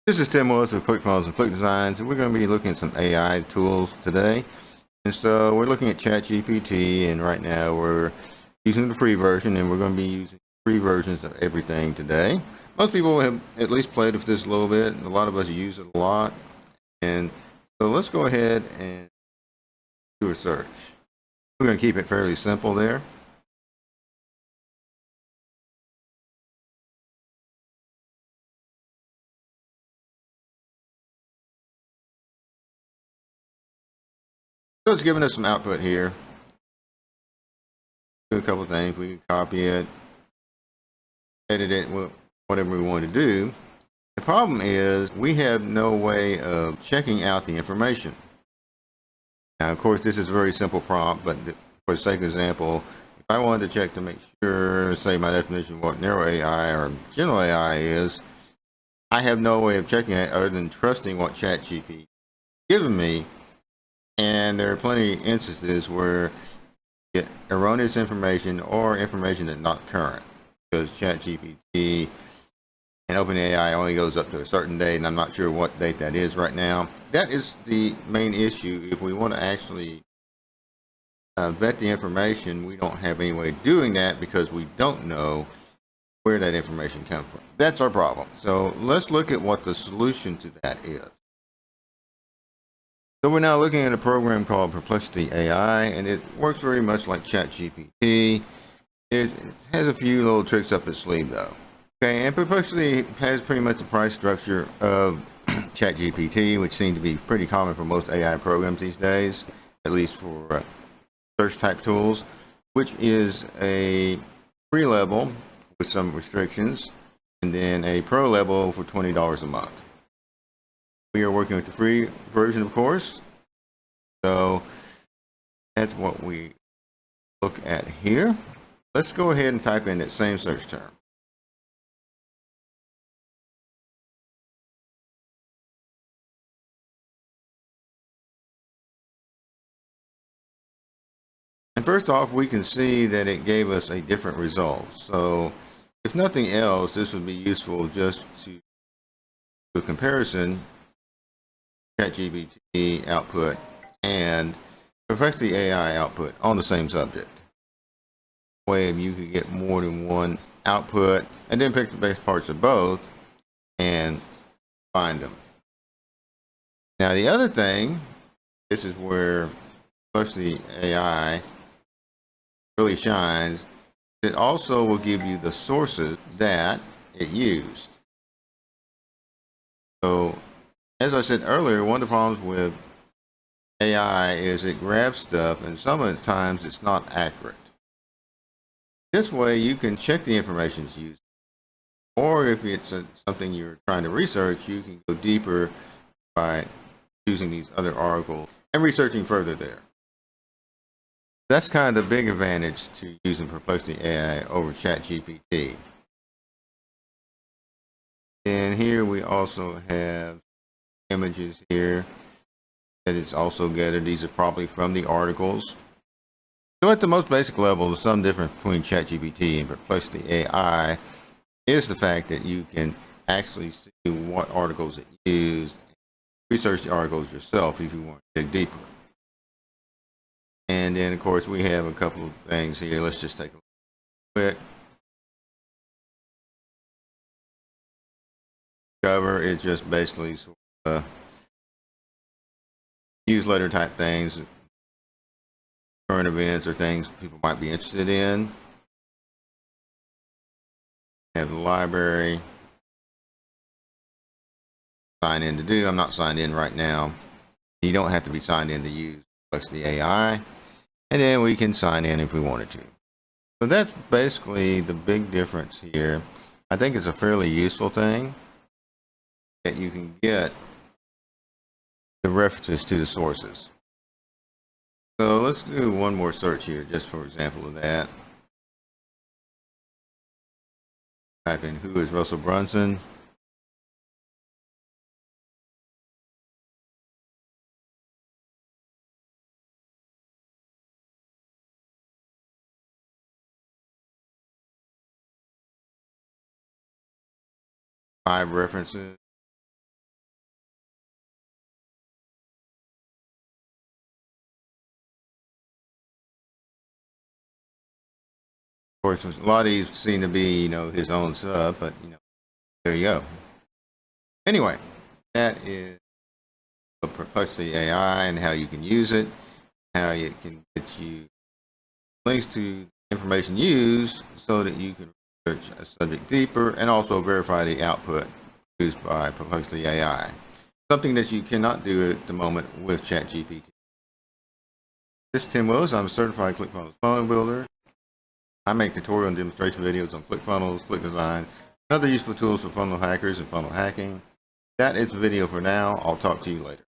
This is Tim Willis of ClickFunnels and Click Designs, and we're going to be looking at some AI tools today. And so we're looking at Chat GPT, and right now we're using the free version, and we're going to be using free versions of everything today. Most people have at least played with this a little bit, and a lot of us use it a lot. And so let's go ahead and do a search. We're going to keep it fairly simple there. So it's giving us some output here. Do a couple of things. We can copy it, edit it, whatever we want to do. The problem is we have no way of checking out the information. Now, of course, this is a very simple prompt, but for the sake of example, if I wanted to check to make sure, say my definition of what narrow AI or general AI is, I have no way of checking it other than trusting what Chat GPT given me. And there are plenty of instances where you get erroneous information or information that's not current, because Chat GPT and OpenAI only goes up to a certain date, and I'm not sure what date that is right now. That is the main issue. If we want to actually vet the information, we don't have any way of doing that because we don't know where that information comes from. That's our problem. So let's look at what the solution to that is. So we're now looking at a program called Perplexity AI, and it works very much like Chat GPT. It has a few little tricks up its sleeve, though. Okay, and Perplexity has pretty much the price structure of Chat GPT, which seems to be pretty common for most AI programs these days, at least for search type tools, which is a free level with some restrictions, and then a pro level for $20 a month. We are working with the free version, of course, so that's what we look at here. Let's go ahead and type in that same search term. And first off, we can see that it gave us a different result. So if nothing else, this would be useful just to do a comparison, ChatGPT output and Perplexity AI output on the same subject. Way you could get more than one output and then pick the best parts of both and find them. Now the other thing, this is where Perplexity AI really shines. It also will give you the sources that it used. So as I said earlier, one of the problems with AI is it grabs stuff, and some of the times it's not accurate. This way you can check the information it's used, or if it's something you're trying to research, you can go deeper by using these other articles and researching further there. That's kind of the big advantage to using Perplexity AI over ChatGPT. And here we also have images here that it's also gathered. These are probably from the articles. So at the most basic level, the sum difference between ChatGPT and Perplexity AI is the fact that you can actually see what articles it used, research the articles yourself if you want to dig deeper. And then, of course, we have a couple of things here. Let's just take a look quick. Cover is just basically sort of newsletter type things, current events or things people might be interested in. Have the library. Sign in to do. I'm not signed in right now. You don't have to be signed in to use Perplexity AI. And then we can sign in if we wanted to. So that's basically the big difference here. I think it's a fairly useful thing that you can get the references to the sources. So let's do one more search here, just for example of that. Type in who is Russell Brunson. Five references. course, a lot of these seem to be, his own stuff, but, there you go. Anyway, that is Perplexity AI and how you can use it, how it can get you links to information used so that you can research a subject deeper and also verify the output used by Perplexity AI. Something that you cannot do at the moment with Chat GPT. This is Tim Willis. I'm a certified ClickFunnels funnel builder. I make tutorial and demonstration videos on ClickFunnels, Click Design, and other useful tools for funnel hackers and funnel hacking. That is the video for now. I'll talk to you later.